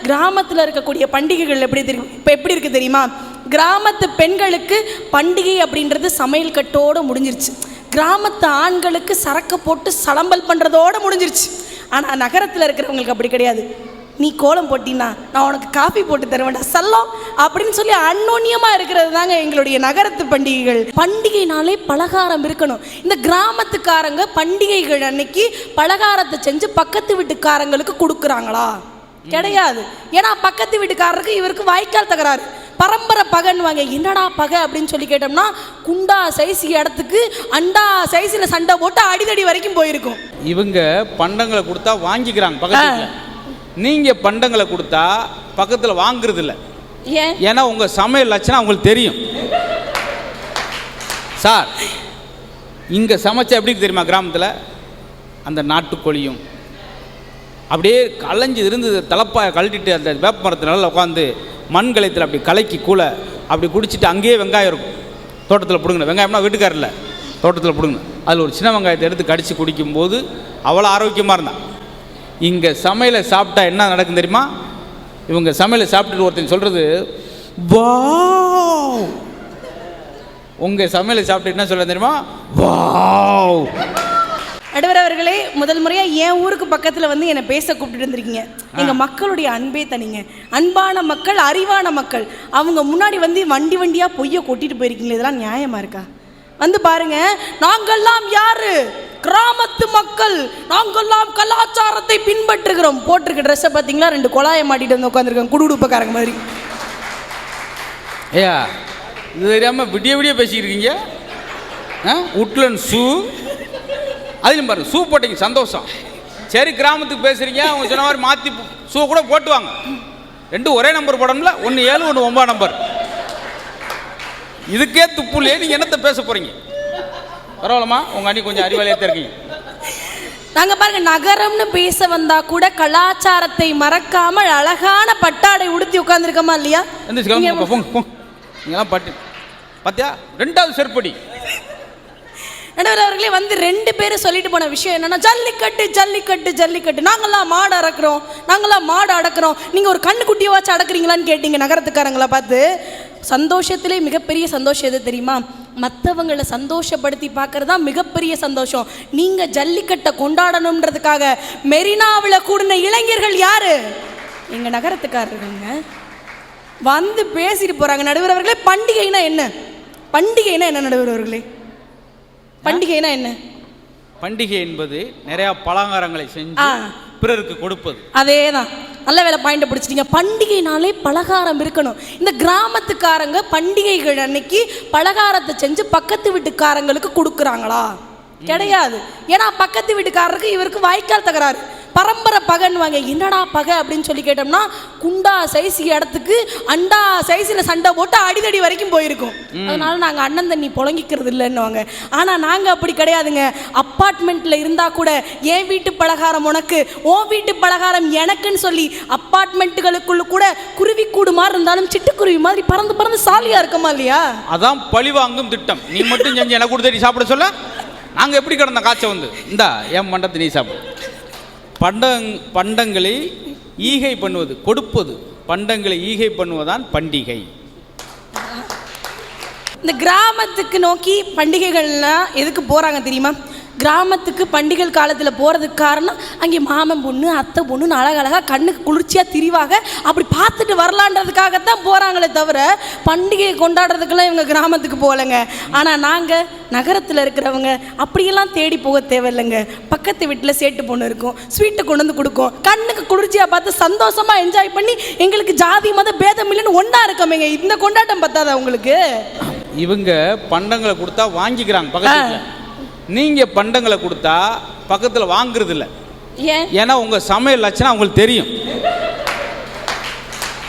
கிராமத்தில் இருக்கக்கூடிய பண்டிகைகள் எப்படி இருக்குது தெரியுமா? கிராமத்து பெண்களுக்கு பண்டிகை அப்படின்றது சமையல் கட்டோடு முடிஞ்சிருச்சு. கிராமத்து ஆண்களுக்கு சரக்கு போட்டு சலம்பல் பண்ணுறதோடு முடிஞ்சிருச்சு. ஆனால் நகரத்தில் இருக்கிறவங்களுக்கு அப்படி கிடையாது. நீ கோலம் போட்டினா நான் உனக்கு காஃபி போட்டு தருவேன்டா சல்லம் அப்படின்னு சொல்லி அன்னோன்யமாக இருக்கிறது தாங்க எங்களுடைய நகரத்து பண்டிகைகள். பண்டிகைனாலே பலகாரம் இருக்கணும். இந்த கிராமத்துக்காரங்க பண்டிகைகள் அன்னைக்கு பலகாரத்தை செஞ்சு பக்கத்து வீட்டுக்காரங்களுக்கு கொடுக்குறாங்களா? கிடையாது. ஏன்னா பக்கத்து வீட்டுக்காரருக்கு இவருக்கு வாய்க்கால் தகராறு, பரம்பரை பகைன்னுவாங்க. என்னடா பகை அப்படின்னு சொல்லி கேட்டோம்னா, குண்டா சைஸ் இடத்துக்கு அண்டா சைஸில் சண்டை போட்டு அடிதடி வரைக்கும் போயிருக்கும். இவங்க பண்டங்களை கொடுத்தா வாங்கிக்கிறாங்க பக்கத்துல. நீங்க பண்டங்களை கொடுத்தா பக்கத்தில் வாங்குறது இல்லை. ஏன்னா உங்க சமையல் லட்சணம் அவங்களுக்கு தெரியும். சார் இங்க சமைச்சா எப்படி தெரியுமா? கிராமத்தில் அந்த நாட்டுக்கோழியும் அப்படியே களைஞ்சி இருந்து தலைப்பாயை கழட்டிட்டு அந்த வேப்ப மரத்தினால உட்காந்து மண் கலையத்தில் அப்படி கலக்கி கூழ அப்படி குடிச்சிட்டு அங்கேயே வெங்காயம் இருக்கும். தோட்டத்தில் பிடுங்கணும். வெங்காயம்னா வீட்டுக்காரில் தோட்டத்தில் பிடுங்கணும். அதில் ஒரு சின்ன வெங்காயத்தை எடுத்து கடித்து குடிக்கும்போது அவ்வளோ ஆரோக்கியமாக இருந்தான். இங்கே சமையலை சாப்பிட்டா என்ன நடக்கும் தெரியுமா? இவங்க சமையலை சாப்பிட்டுட்டு ஒருத்தன் சொல்கிறது, வாவ். உங்கள் சமையலை சாப்பிட்டு என்ன சொல்ல தெரியுமா? வாவ். நடுவர் அவர்களே, முதல் முறையாக என் ஊருக்கு பக்கத்தில் வந்து என்னை பேச கூப்பிட்டு இருந்திருக்கீங்க. எங்கள் மக்களுடைய அன்பே தனிங்க. அன்பான மக்கள், அறிவான மக்கள். அவங்க முன்னாடி வந்து வண்டி வண்டியாக பொய்யை கொட்டிட்டு போயிருக்கீங்களே, இதெல்லாம் நியாயமா இருக்கா? வந்து பாருங்க, நாங்கள்லாம் யாரு? கிராமத்து மக்கள். நாங்கள்லாம் கலாச்சாரத்தை பின்பற்றுகிறோம். போட்டிருக்க ட்ரெஸ்ஸை பார்த்தீங்களா? 2 கொலாயை மாட்டிட்டு வந்து உட்காந்துருக்காங்க குடுகுடுப்பக்காரங்க மாதிரி. ஏயா இது தெரியாமல் விடிய விடிய பேசிக்கிட்டு இருக்கீங்க. உட்லன் ஷூ, அதுலையும் பாருங்க ஷூ போட்டீங்க, சந்தோஷம். சரி கிராமத்துக்கு பேசுகிறீங்க, அவங்க சொன்ன மாதிரி மாற்றி ஷூ கூட போட்டுவாங்க. 2 ஒரே நம்பர் போடணும்ல, 1 7 1 9 நம்பர். இதுக்கே துப்புலையே நீங்கள் என்னத்தை பேச போகிறீங்க? பரவாயில்லம்மா, உங்கள் அண்ணி கொஞ்சம் அறிவாளியாக இருக்கீங்க. நாங்கள் பாருங்க, நகரம்னு பேச வந்தா கூட கலாச்சாரத்தை மறக்காமல் அழகான பட்டாடை உடுத்தி உட்காந்துருக்கமா இல்லையா? நீங்களாம் பட்டு பார்த்தியா? 2வது செருப்படி. நடுவர் அவர்களே, வந்து 2 பேரும் சொல்லிட்டு போன விஷயம் என்னன்னா, ஜல்லிக்கட்டு ஜல்லிக்கட்டு ஜல்லிக்கட்டு. நாங்களாம் மாடு அடக்கிறோம், நாங்களாம் மாடு அடக்கிறோம். நீங்கள் ஒரு கண்ணுக்குட்டியை வச்சு அடக்குறீங்களான்னு கேட்டீங்க நகரத்துக்காரங்களை பார்த்து. சந்தோஷத்திலே மிகப்பெரிய சந்தோஷம் எது தெரியுமா? மற்றவங்களை சந்தோஷப்படுத்தி பார்க்கறது தான் மிகப்பெரிய சந்தோஷம். நீங்கள் ஜல்லிக்கட்டை கொண்டாடணுன்றதுக்காக மெரினாவில் கூடின இளைஞர்கள் யாரு? எங்கள் நகரத்துக்காரருங்க. வந்து பேசிட்டு போகிறாங்க. நடுவர் அவர்களே, பண்டிகைனா என்ன? பண்டிகைனா என்ன நடுவர் அவர்களே? பண்டிகைனா என்ன? பண்டிகை என்பது நிறைய பலகாரங்களை செஞ்சு பிறருக்கு கொடுப்பது. அதேதான். நல்ல வேலை பாயிண்ட் பிடிச்சிட்டீங்க. பண்டிகைனாலே பலகாரம் இருக்கணும். இந்த கிராமத்துக்காரங்க பண்டிகைகள் அன்னைக்கு பலகாரத்தை செஞ்சு பக்கத்து வீட்டுக்காரங்களுக்கு கொடுக்குறாங்களா? கிடையாது. ஏன்னா பக்கத்து வீட்டுக்காரருக்கு இவருக்கு வாய்க்கால் தகராறு, பரம்பரை பகைன்னுவாங்க. என்னடா பகை அப்படின்னு சொல்லி கேட்டோம்னா, குண்டா சைஸ் இடத்துக்கு அண்டா சைஸில் சண்டை போட்டு அடிதடி வரைக்கும் போயிருக்கும். அதனால நாங்கள் அண்ணன் தண்ணி புழங்கிக்கிறது இல்லைன்னுவாங்க. ஆனால் நாங்கள் அப்படி கிடையாதுங்க. அப்பார்ட்மெண்ட்டில் இருந்தால் கூட என் வீட்டு பலகாரம் உனக்கு, உன் வீட்டு பலகாரம் எனக்குன்னு சொல்லி அப்பார்ட்மெண்ட்டுகளுக்குள்ள கூட குருவி கூடு மாதிரி இருந்தாலும் சிட்டுக்குருவி மாதிரி பறந்து பறந்து சாலியாக இருக்கமா இல்லையா? அதான் பழிவாங்கும் திட்டம். நீ மட்டும் செஞ்சு எனக்கு கொடுத்து சாப்பிட சொல்ல, நாங்கள் எப்படி கிடந்த காய்ச்ச வந்து இந்தா என் மண்டத்தை நீ சாப்பிடு. பண்டங்களை ஈகை பண்ணுவது, கொடுப்பது. பண்டங்களை ஈகை பண்ணுவதான் பண்டிகை. இந்த கிராமத்துக்கு நோக்கி பண்டிகைகள்லாம் எதுக்கு போகிறாங்க தெரியுமா? கிராமத்துக்கு பண்டிகை காலத்தில் போகிறதுக்கு காரணம், அங்கே மாமன் பொண்ணு அத்தை பொண்ணுன்னு அழகழகாக கண்ணுக்கு குளிர்ச்சியாக திரிவாக அப்படி பார்த்துட்டு வரலான்றதுக்காகத்தான் போகிறாங்களே தவிர பண்டிகையை கொண்டாடுறதுக்கெல்லாம் இவங்க கிராமத்துக்கு போகலைங்க. ஆனால் நாங்கள் நகரத்தில் இருக்கிறவங்க அப்படியெல்லாம் தேடி போக தேவையில்லைங்க. பக்கத்து வீட்டில் சேட்டு பொண்ணு இருக்கும், ஸ்வீட்டை கொண்டு வந்து கொடுக்கும், கண்ணுக்கு குளிர்ச்சியாக பார்த்து சந்தோஷமாக என்ஜாய் பண்ணி எங்களுக்கு ஜாதி மத பேதம் இல்லைன்னு ஒன்றா இருக்கமேங்க. இந்த கொண்டாட்டம் பார்த்தாதா உங்களுக்கு? இவங்க பண்டங்களை கொடுத்தா வாங்கிக்கிறாங்க பக்கத்துல. நீங்க பண்டங்களை கொடுத்தா பக்கத்தில் வாங்குறது இல்லை. ஏன்னா உங்க சமையல் லட்சணம் அவங்களுக்கு தெரியும்.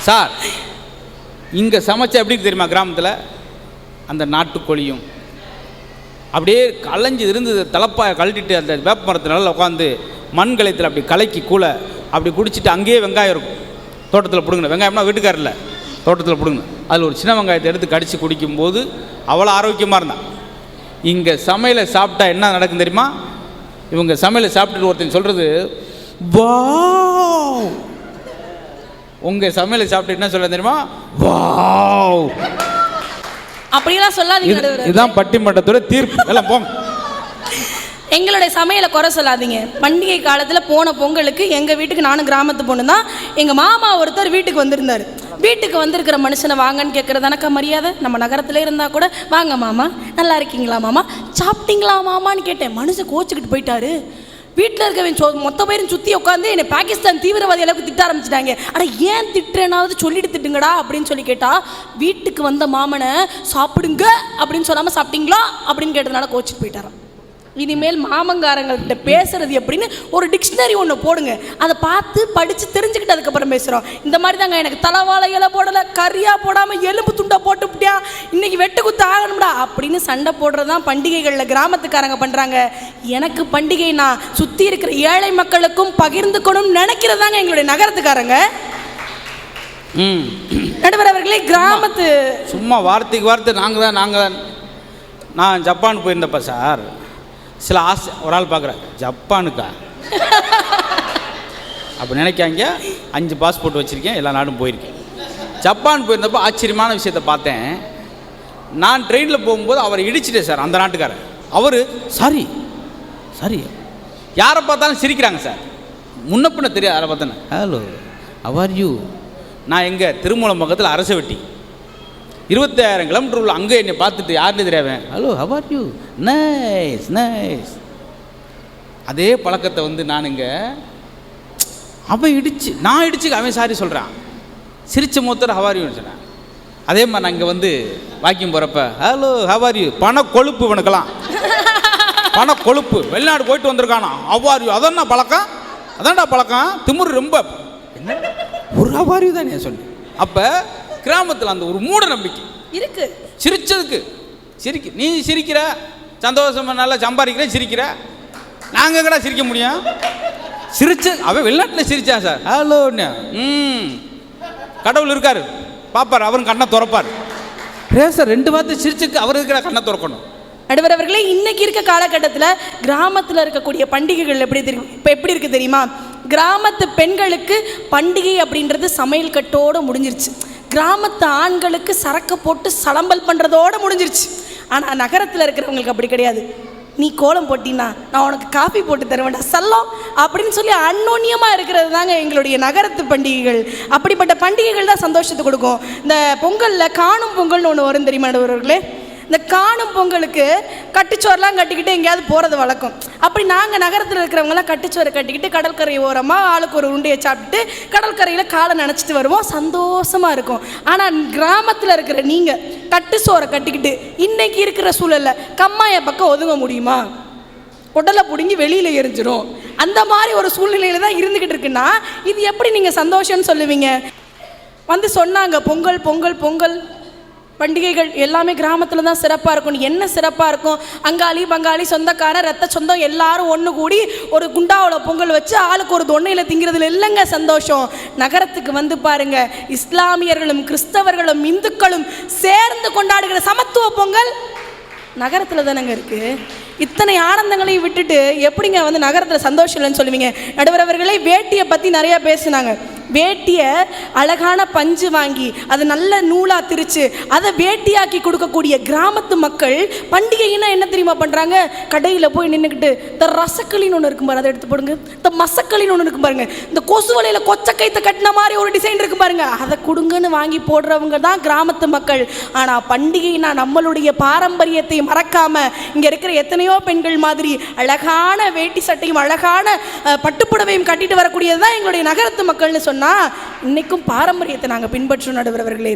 சார் இங்க சமைச்சா எப்படி தெரியுமா? கிராமத்தில் அந்த நாட்டுக்கோழியும் அப்படியே களைஞ்சி இருந்து தலைப்பாயை கழட்டிட்டு அந்த வேப்ப மரத்தினால உட்காந்து மண் கலையத்தில் அப்படி கலக்கி கூழ அப்படி குடிச்சிட்டு அங்கேயே வெங்காயம் இருக்கும். தோட்டத்தில் பிடுங்கணும். வெங்காயம்னா வீட்டுக்காரில் தோட்டத்தில் பிடுங்கணும். அதில் ஒரு சின்ன வெங்காயத்தை எடுத்து கடித்து குடிக்கும்போது அவ்வளோ ஆரோக்கியமாக இருந்தான். இங்கே சமையலை சாப்பிட்டா என்ன நடக்கும் தெரியுமா? இவங்க சமையலை சாப்பிட்டுட்டு ஒருத்தன் சொல்கிறது, வாவ். உங்கள் சமையலை சாப்பிட்டு என்ன சொல்ல தெரியுமா? வாவ். அப்படியெல்லாம் சொல்லாதீங்க நடுவரே. இதுதான் பட்டிமன்றத்தோட தீர்ப்பு. எல்லாம் போங்க. எங்களுடைய சமையலை குறை சொல்லாதீங்க. பண்டிகை காலத்தில் போன பொங்கலுக்கு எங்கள் வீட்டுக்கு, நானும் கிராமத்து பொண்ணு தான், எங்கள் மாமா ஒருத்தர் வீட்டுக்கு வந்திருந்தார். வீட்டுக்கு வந்திருக்கிற மனுஷனை வாங்கன்னு கேட்குறதானக்கா மரியாதை. நம்ம நகரத்தில் இருந்தால் கூட வாங்க மாமா, நல்லா இருக்கீங்களா மாமா, சாப்பிட்டீங்களா மாமான்னு கேட்டேன். மனுஷன் கோச்சிக்கிட்டு போயிட்டாரு. வீட்டில் இருக்கவன் மொத்த பேரும் சுற்றி உட்காந்து என்னை பாகிஸ்தான் தீவிரவாதி அளவுக்கு திட்ட ஆரம்பிச்சிட்டாங்க. ஆனால் ஏன் திட்டுறேனாவது சொல்லிட்டு திட்டுங்கடா அப்படின்னு சொல்லி கேட்டால், வீட்டுக்கு வந்த மாமனை சாப்பிடுங்க அப்படின்னு சொல்லாமல் சாப்பிட்டீங்களா அப்படின்னு கேட்டதுனால கோச்சிட்டு போயிட்டாராம். இனிமேல் மாமங்காரங்கள்கிட்ட பேசுறது எப்படின்னு ஒரு டிக்ஷனரி ஒன்று போடுங்க. அதை பார்த்து படித்து தெரிஞ்சுக்கிட்டு அதுக்கப்புறம் பேசுகிறோம். இந்த மாதிரி தாங்க எனக்கு தலைவாழை இலை போடலை, கறியாக போடாமல் எலும்பு துண்டை போட்டுவிட்டியா, இன்னைக்கு வெட்டு குத்து ஆகணும்டா அப்படின்னு சண்டை போடுறது தான் பண்டிகைகளில் கிராமத்துக்காரங்க பண்ணுறாங்க. எனக்கு பண்டிகைனா சுற்றி இருக்கிற ஏழை மக்களுக்கும் பகிர்ந்துக்கணும்னு நினைக்கிறதாங்க எங்களுடைய நகரத்துக்காரங்க. நடுவர் அவர்களே, கிராமத்து சும்மா வார்த்தைக்கு வார்த்தை நாங்கள் நான் ஜப்பான் போயிருந்தப்ப சார், சில ஆசை ஒரு ஆள் பார்க்குறேன், ஜப்பானுக்கா அப்போ நினைக்காங்க. 5 பாஸ்போர்ட் வச்சுருக்கேன், எல்லா நாடும் போயிருக்கேன். ஜப்பான் போயிருந்தப்போ ஆச்சரியமான விஷயத்தை பார்த்தேன். நான் ட்ரெயினில் போகும்போது அவரை இடிச்சிட்டேன் சார், அந்த நாட்டுக்காரர். அவர் சாரி சாரி, யாரை பார்த்தாலும் சிரிக்கிறாங்க சார். முன்ன பின்ன தெரியாது, யாரை பார்த்தேன்னு ஹலோ ஹவ் ஆர் யூ. நான் எங்கள் திருமூலம் பக்கத்தில் அரச வெட்டி 25,000 கிலோமீட்டர் உள்ள அங்கே என்னை பார்த்துட்டு யாருன்னு தெரியாவேன், hello how are you, nice nice. அதே பழக்கத்தை வந்து நான் இங்கே அவன் இடிச்சு நான் இடிச்சு அவன் சாரி சொல்கிறான், சிரிச்ச மூத்தர் ஹவ் ஆர் யூன்னு சொன்னேன். அதே மாதிரி நான் இங்கே வந்து வாக்கிங் போகிறப்ப ஹலோ ஹவ் ஆர் யூ. பண கொழுப்பு இவனுக்கெல்லாம், பண கொழுப்பு. வெளிநாடு போயிட்டு வந்திருக்கானா ஹவ் ஆர் யூ, அதான்டா பழக்கம், அதான்டா பழக்கம். திமுரு ரொம்ப என்ன ஒரு ஹவ் ஆர் யூ தான் நீ சொல்லி. அப்போ கிராமத்தில் அந்த ஒரு மூட நம்பிக்கை இருக்கு. சிரிச்சதுக்கு நீ சிரிக்கிற, சந்தோஷமா நல்லா சம்பாதிக்கிற, சிரிக்கிற. நாங்கள் கூட சிரிக்க முடியும். சிரிச்ச அவன் வெளிநாட்டில் சிரிச்சான் சார், ஹலோன்னு. கடவுள் இருக்காரு, பாப்பார், அவரும் கண்ணை திறப்பார். பேச 2 வார்த்தை சிரிச்சுக்கு அவர் இருக்கிற கண்ணை திறக்கணும். நடுவர் அவர்களே, இன்னைக்கு இருக்க காலகட்டத்தில் கிராமத்தில் இருக்கக்கூடிய பண்டிகைகள் எப்படி தெரியும், இப்போ எப்படி இருக்குது தெரியுமா? கிராமத்து பெண்களுக்கு பண்டிகை அப்படின்றது சமையல் கட்டோடு முடிஞ்சிருச்சு. கிராமத்து ஆண்களுக்கு சரக்கு போட்டு சலம்பல் பண்ணுறதோடு முடிஞ்சிருச்சு. ஆனால் நகரத்தில் இருக்கிறவங்களுக்கு அப்படி கிடையாது. நீ கோலம் போட்டினா நான் உனக்கு காஃபி போட்டு தருவேன்டா சல்லம் அப்படின்னு சொல்லி அன்னோன்யமாக இருக்கிறது தாங்க எங்களுடைய நகரத்து பண்டிகைகள். அப்படிப்பட்ட பண்டிகைகள் தான் சந்தோஷத்தை கொடுக்கும். இந்த பொங்கலில் காணும் பொங்கல்னு ஒன்று வரும் தெரியுமா நடுவர்களே? இந்த காணும் பொங்கலுக்கு கட்டுச்சோரெலாம் கட்டிக்கிட்டு எங்கேயாவது போகிறது வழக்கம். அப்படி நாங்கள் நகரத்தில் இருக்கிறவங்களாம் கட்டுச்சோரை கட்டிக்கிட்டு கடற்கரை ஓரமாக ஆளுக்கு ஒரு உண்டையை சாப்பிட்டு கடற்கரையில் காலை நினச்சிட்டு வருவோம், சந்தோஷமாக இருக்கும். ஆனால் கிராமத்தில் இருக்கிற நீங்கள் கட்டுச்சோரை கட்டிக்கிட்டு இன்றைக்கி இருக்கிற சூழலில் கம்மாயை பக்கம் ஒதுங்க முடியுமா? உடலை பிடுங்கி வெளியில் எரிஞ்சிடும். அந்த மாதிரி ஒரு சூழ்நிலையில் தான் இருந்துக்கிட்டு இருக்குன்னா இது எப்படி நீங்கள் சந்தோஷம்னு சொல்லுவீங்க? வந்து சொன்னாங்க பொங்கல் பொங்கல் பொங்கல் பண்டிகைகள் எல்லாமே கிராமத்தில் தான் சிறப்பாக இருக்கும். என்ன சிறப்பாக இருக்கும்? அங்காளி பங்காளி சொந்தக்காரன் ரத்த சொந்தம் எல்லாரும் ஒன்று கூடி ஒரு குண்டாவில் பொங்கல் வச்சு ஆளுக்கு ஒரு தொன்னையில் திங்கிறதுல இல்லைங்க சந்தோஷம். நகரத்துக்கு வந்து பாருங்க, இஸ்லாமியர்களும் கிறிஸ்தவர்களும் இந்துக்களும் சேர்ந்து கொண்டாடுகிற சமத்துவ பொங்கல் நகரத்தில் தானங்க இருக்குது. இத்தனை ஆனந்தங்களையும் விட்டுட்டு எப்படிங்க வந்து நகரத்தில் சந்தோஷம் இல்லைன்னு சொல்லுவீங்க? நடுவர் அவர்களே, வேட்டியை பற்றி நிறையா பேசுனாங்க. வேட்டியை அழகான பஞ்சு வாங்கி அதை நல்ல நூலாக திரித்து அதை வேட்டியாக்கி கொடுக்கக்கூடிய கிராமத்து மக்கள் பண்டிகைன்னா என்ன தெரியுமா பண்ணுறாங்க? கடையில் போய் நின்றுக்கிட்டு இந்த ரசக்களின்னு ஒன்று இருக்கும் பாரு, அதை எடுத்து போடுங்க. இந்த மசக்களின்னு ஒன்று இருக்கும் பாருங்க, இந்த கொசு வலையில் கொச்சை கைத்தை கட்டின மாதிரி ஒரு டிசைன் இருக்கும் பாருங்க, அதை கொடுங்கன்னு வாங்கி போடுறவங்க தான் கிராமத்து மக்கள். ஆனால் பண்டிகைனா நம்மளுடைய பாரம்பரியத்தை மறக்காமல் இங்கே இருக்கிற எத்தனையோ பெண்கள் மாதிரி அழகான வேட்டி சட்டையும் அழகான பட்டுப்புடவையும் கட்டிட்டு வரக்கூடியது தான் எங்களுடைய நகரத்து மக்கள்னு சொன்னால் இன்னைக்கும் பாரம்பரியத்தை நாங்கள் பின்பற்றோம் நடுவர் அவர்களே.